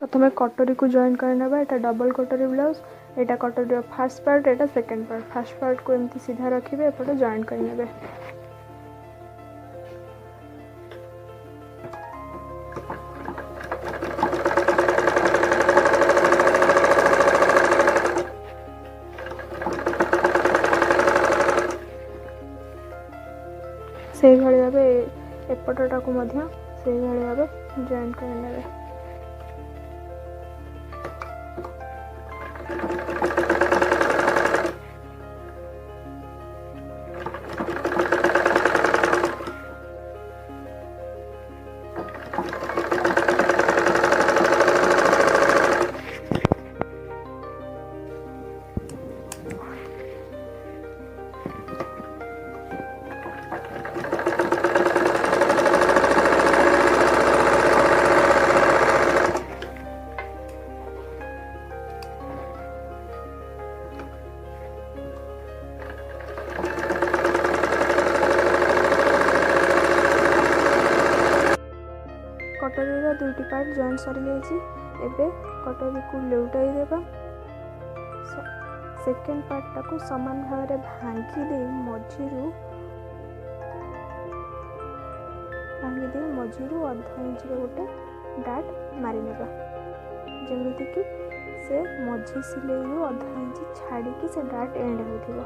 प्रथम कटोरी को जॉइन करना। यहाँ डबल कटोरी ब्लाउज, यहाँ कटोरी फास्ट पार्ट, यहाँ सेकेंड पार्ट। फास्ट पार्ट को एमती सीधा रखिए, एपटे जॉइन करने। से भाव एपटा को से भाव जॉइन करने। कटोरी दुईटी पार्ट जॉइंट सरी जाइए। एबे कटोरी को लेउटाई देबा। सेकेंड पार्ट टाको समान भाव में भांगी दे मझिरू अधा इंच गोटे डाट मारी नेबा, जेमिति कि से मझी सिलाई अधा इंच छाड़ी कि से डाट एंड होथिबो।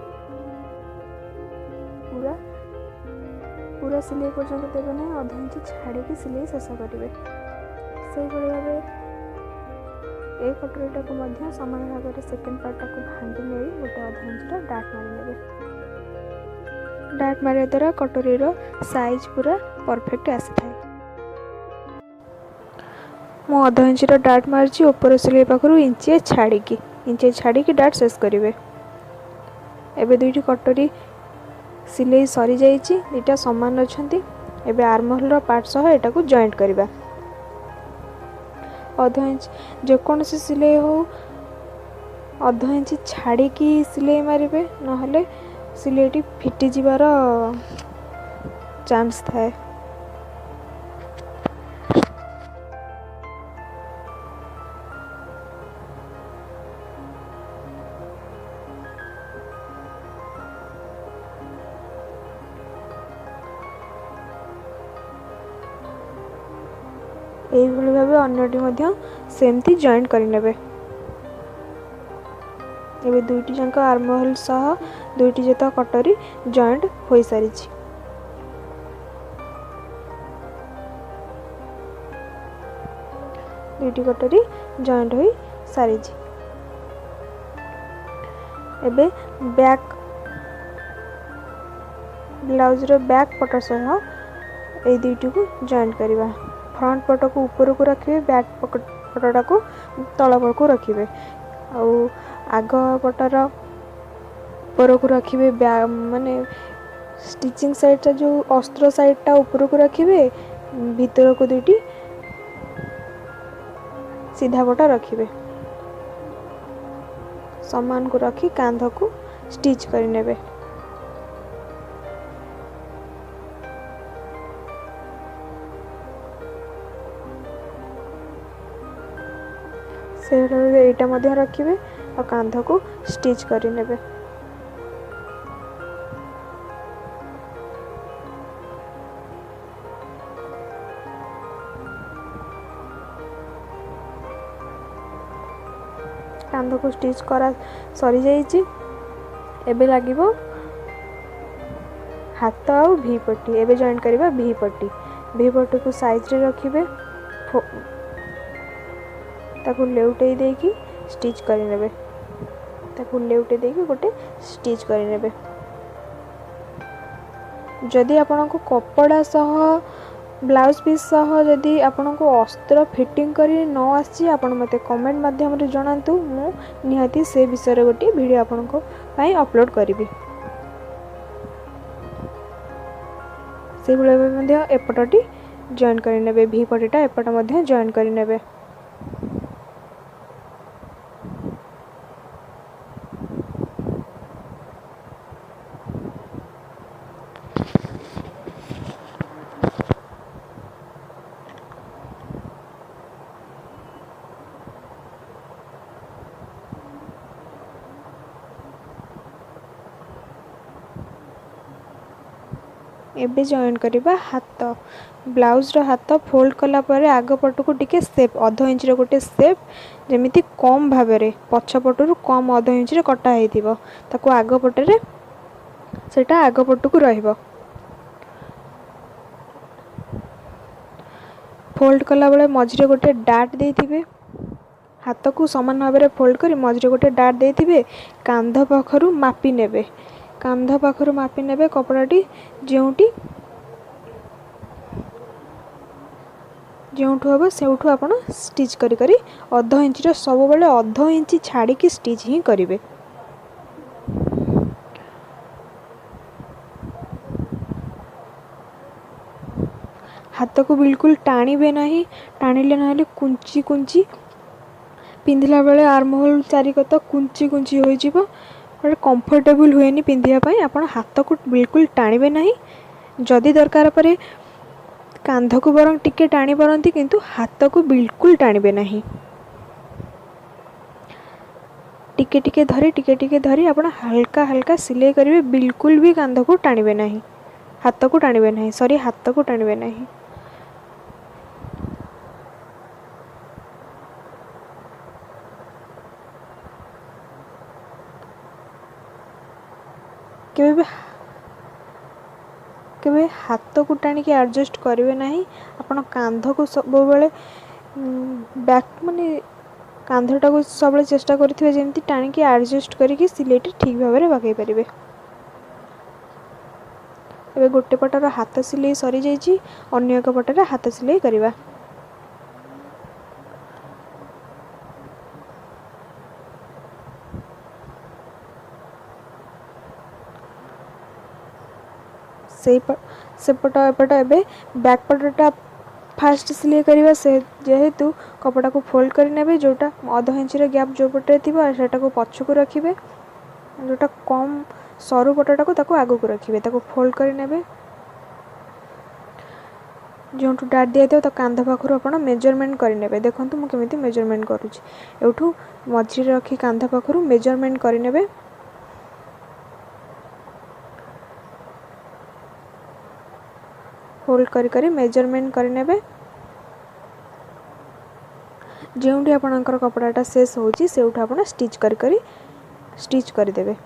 पूरा सिलाई पर्यंत देवे ना, अधा इंच छाड़ी सिलाई शेष करेंगे। से भाव ए कटोरीटा को सामान भाव में सेकेंड पार्टा को भांगी नहीं गोटे अधा इंच डाट मारी ने। डाट मारे द्वारा कटोरी साइज पूरा परफेक्ट आसी था। मु अधा इंच डाट मार्ची ऊपर सिलाई पाखु इंचे छाड़ी डाट शेष करेंगे। एबे दुईटी कटोरी सिलाई सरी जाइए, दुईटा सामान अच्छा। एबे आर्महोल पार्ट सह एटा को जॉइंट करवा। अधा इंच जेकोसी सिलाई हो अधा इंच छाड़ी सिलाई मारे, नहले सिलाईटी फिटी जीवार चांस थाए। यही भाव अन्यटी सेमती जॉइंट करने। एबे दुईटी जाक आर्महोल सह दुईटी जत कटोरी जॉइंट हो सारी। दुईटी कटोरी जॉइंट हो सारी। एबे बैक ब्लाउज रो बैक पट सह ए दुईटी को जॉइंट करवा। फ्रंट पट को ऊपर को रखिए, बैक पटटा को तल को रखिए। आग पटर ऊपर को रखिए, माने स्टिचिंग साइडटा जो अस्त्र साइडटा ऊपर को रखिए, भीतर को दुईटी सीधा पटा रखिए। समान को रखी कांध को स्टिच करने। से यहाँ रखिए और कांध को स्टिच करने। कांध को स्टिच करा सरी जाइए। एबे लागिबो हाथ आ भी पट्टी। एबे जॉइन करबा भी पट्टी। भी पट्टी को साइज रे रखिबे, ताकू लेउटे देकी स्टिच करने। ताकू लेउटे देकी गोटे स्टिच करने। जदि आपन को कपड़ा सह ब्लाउज पीस सह जदि आपन को अस्त्र फिटिंग करी न आसी, आपन मते कमेंट माध्यम रे जणांतु। मु निहाती से विषय रे गोटे वीडियो आपन को पई अपलोड करिवि। से भले मध्ये एपटटी जॉइन करने। भी पट्टीटा एपट मध्ये जॉइन करने। एबे जॉइन करवा हाथ ब्लाउज हाथ फोल्ड कला परे आग पटू टिके सेप अध इंच गोटे सेप जमीती कम भाव में पछपटू कम अध इंच कटा होता आग पटे सेटा आग पटू रहिबो। फोल्ड कला बेले मझे गोटे डाट देथिबे हाथ को समान भाव में फोल्ड कर मझे गोटे डाट देथिबे कांध पाखरु मापी नेबे कांध पाखरु मापी नेबे कपड़ाटी जोंटी जोंठु हम सेउठु आपण स्टिच करी करी अध इंच सब बेले अध इंच छाड़ी की स्टिच ही करिवे। हाथ को बिल्कुल टाणिबे नहीं टाणिले ना कुंची कुंची पिंधिला बेले आर्महोल चारिकत कुंची कुंची हो जिवो कंफर्टेबल हुएनी पिंधिया पई आपण हाथ को बिल्कुल टाणिबे नहीं जदि दरकार परे कांध को बरं टिके टाणी पारंती किंतु हाथ को बिल्कुल टाणिबे नहीं। टिके टिके धरी आपण हल्का हल्का सिलाई करिवे बिल्कुल भी कांध को टाणिबे नहीं हाथ को टाणिबे नहीं सॉरी हाथ को टाणिबे नहीं। केबे हाथ को टाणिकी एडजस्ट करेंगे ना आपण कांध को सब बेले बैक माने कांधटा को सब चेष्टा करेंगे जमी टाणिकी एडजस्ट करके सिलेटी ठीक भाव में पकई पारे। एबे गोटे पटर हाथ सिलाई सरी जाइए अन्य एक पटर हाथ सिलाई करवा। सेपट एपट एबे बैक पटटा फास्ट सिलाई करवा से जेहेतु कपड़ा को फोल्ड कर नेबे जोटा अध इंच गैप जो पटे थी सेटा को पछ को रखिबे जोटा कम सरू पटटा को ताको आगो को रखिबे ताको फोल्ड कर नेबे जोंठु डाट दिया तो कांध पाखरु आपण मेजरमेंट कर नेबे। देखंतु मु केमिति मेजरमेंट करूची एठू मझी रखी कांध पाखरु मेजरमेंट कर नेबे फोल्ड करी मेजरमेंट कर नेबे जोंठी आपणकर कपड़ाटा शेष होची सेउठा आपण स्टिच करी स्टिच कर देबे।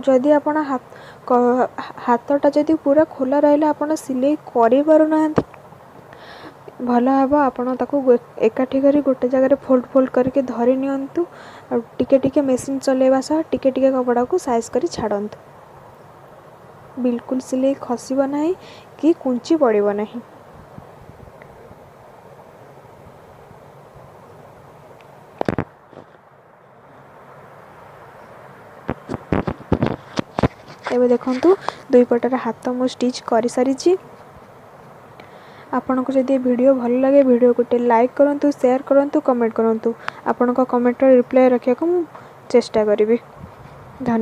जदि आपण हाथटा जदि पूरा खोला रहा आपण सिलाई करि पारु नाहंती भल हम आपण ताको एकाठी करी गोटे जगह फोल्ड फोल्ड करके धरी नियंतु और टिके टिके मेसिन चलेवा सह टिके टिके कपड़ा को साइज करी छाड़ंतु बिल्कुल सिलाई खसिबो नाही कि कुंची पड़िबो नाही। एबे देखंतु दुई पटर हाथ मु स्टिच कर सारी। आपन को जदि वीडियो भल लगे वीडियो गोटे लाइक करंतु शेयर करंतु कमेंट करंतु आपन को कमेंट रिप्लाई रखिया को मु चेष्टा करिवि। धन्यवाद।